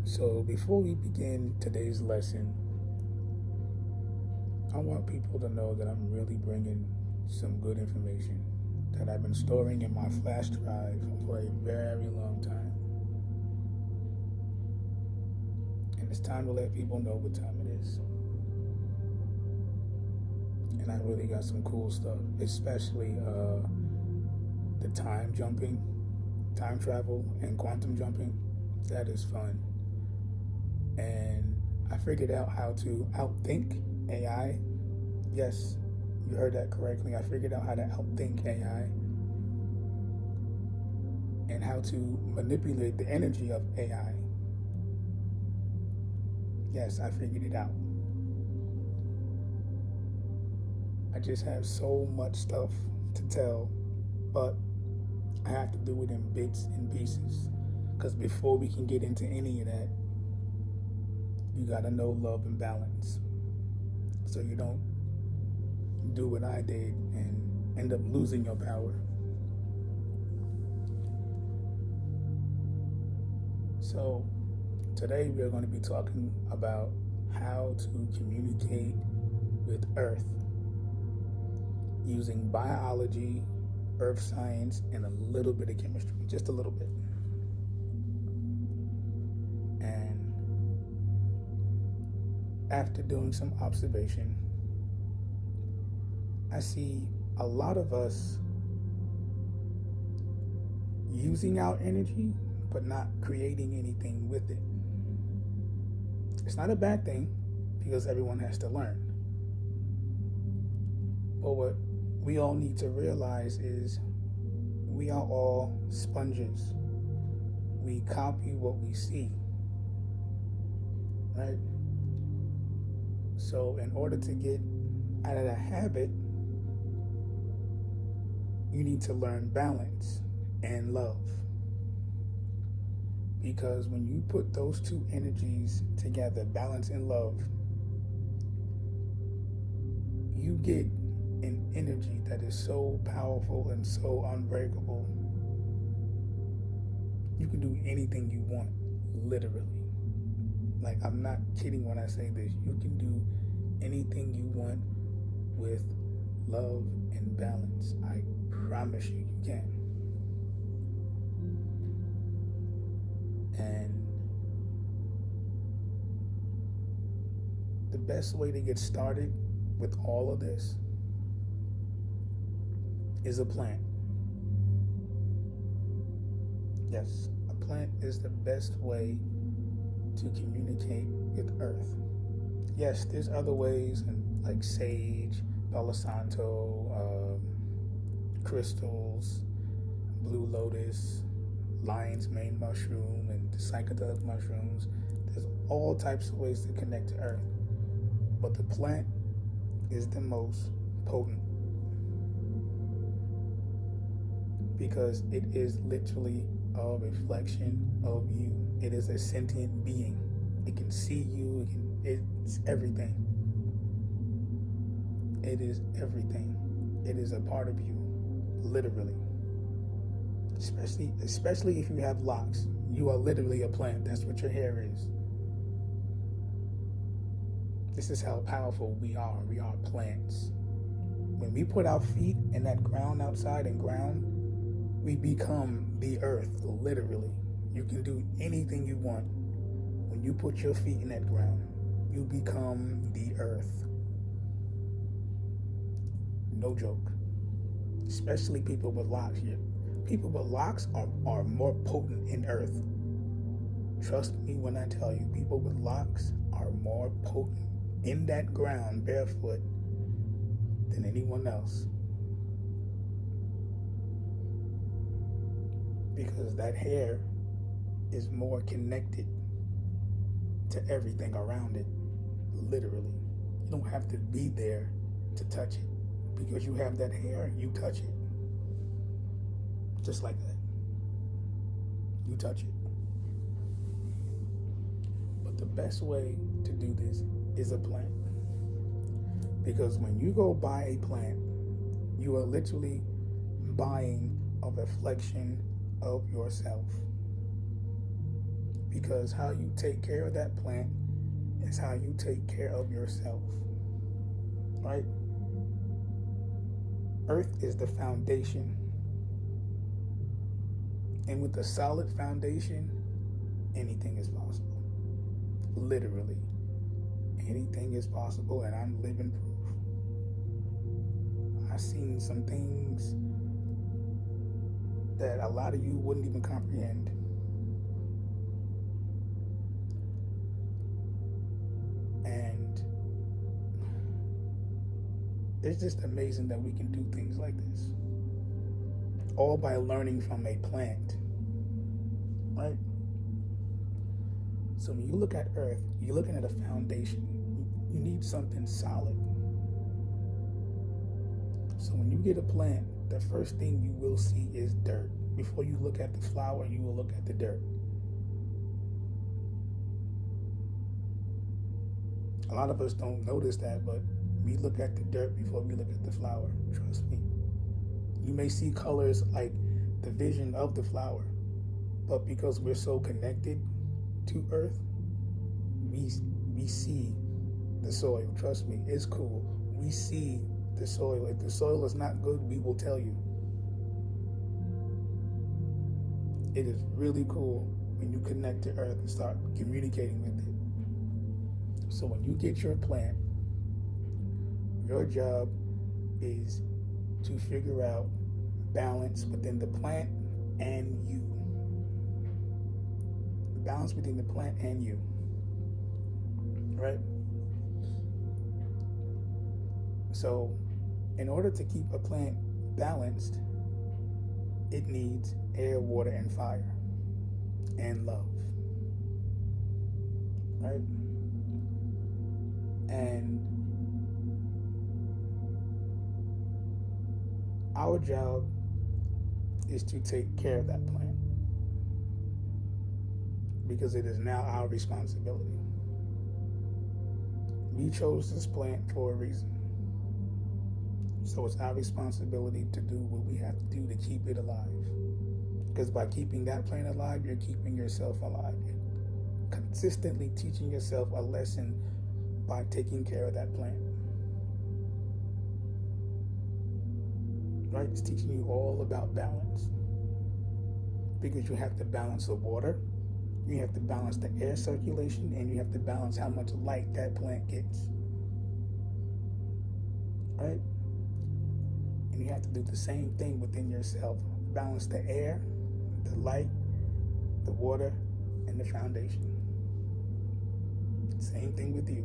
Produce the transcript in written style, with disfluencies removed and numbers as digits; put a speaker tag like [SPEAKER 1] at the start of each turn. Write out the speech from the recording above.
[SPEAKER 1] So, before we begin today's lesson, I want people to know that I'm really bringing some good information that I've been storing in my flash drive for a very long time. And it's time to let people know what time it is. And I really got some cool stuff, especially the time jumping, time travel, and quantum jumping. That is fun. And I figured out how to outthink AI. Yes, you heard that correctly. I figured out how to outthink AI and how to manipulate the energy of AI. Yes, I figured it out. I just have so much stuff to tell, but I have to do it in bits and pieces. Because before we can get into any of that, you gotta know love and balance. So you don't do what I did and end up losing your power. So today we're going to be talking about how to communicate with Earth using biology, earth science, and a little bit of chemistry, just a little bit. And after doing some observation, I see a lot of us using our energy but not creating anything with it. It's not a bad thing because everyone has to learn. But what we all need to realize is we are all sponges. We copy what we see, right? So in order to get out of that habit, you need to learn balance and love. Because when you put those two energies together, balance and love, you get an energy that is so powerful and so unbreakable. You can do anything you want, literally. Like, I'm not kidding when I say this. You can do anything you want with love and balance. I promise you, you can. And the best way to get started with all of this is a plant. Yes, a plant is the best way to communicate with Earth. Yes, there's other ways like sage, Palo Santo, crystals, blue lotus, lion's mane mushroom, and the psychedelic mushrooms. There's all types of ways to connect to Earth. But the plant is the most potent because it is literally a reflection of you. It is a sentient being. It can see you. It's everything. It is everything. It is a part of you, literally. Especially if you have locks. You are literally a plant. That's what your hair is. This is how powerful we are. We are plants. When we put our feet in that ground outside and ground, we become the earth, literally. You can do anything you want. When you put your feet in that ground, you become the earth. No joke. Especially people with locks here. People with locks are more potent in earth. Trust me when I tell you, people with locks are more potent in that ground barefoot than anyone else. Because that hair is more connected to everything around it, literally. You don't have to be there to touch it. Because you have that hair, you touch it. Just like that. You touch it. But the best way to do this is a plant. Because when you go buy a plant, you are literally buying a reflection of yourself. because how you take care of that plant is how you take care of yourself, right? Earth is the foundation. And with a solid foundation, anything is possible. Literally, anything is possible, and I'm living proof. I've seen some things that a lot of you wouldn't even comprehend. And it's just amazing that we can do things like this, all by learning from a plant, right? So when you look at Earth, you're looking at a foundation. You need something solid. So when you get a plant, the first thing you will see is dirt. Before you look at the flower, you will look at the dirt. A lot of us don't notice that, but we look at the dirt before we look at the flower. Trust me. You may see colors like the vision of the flower, but because we're so connected to Earth, we see the soil. Trust me, it's cool. We see the soil. If the soil is not good, we will tell you. It is really cool when you connect to Earth and start communicating with it. So when you get your plant, your job is to figure out balance within the plant and you. Balance between the plant and you. Right? So, in order to keep a plant balanced, it needs air, water, and fire, and love. Right? And our job is to take care of that plant, because it is now our responsibility. We chose this plant for a reason. So it's our responsibility to do what we have to do to keep it alive. Because by keeping that plant alive, you're keeping yourself alive. You're consistently teaching yourself a lesson by taking care of that plant. Right? It's teaching you all about balance. Because you have to balance the water, you have to balance the air circulation, and you have to balance how much light that plant gets. Right? And you have to do the same thing within yourself. Balance the air, the light, the water, and the foundation. Same thing with you.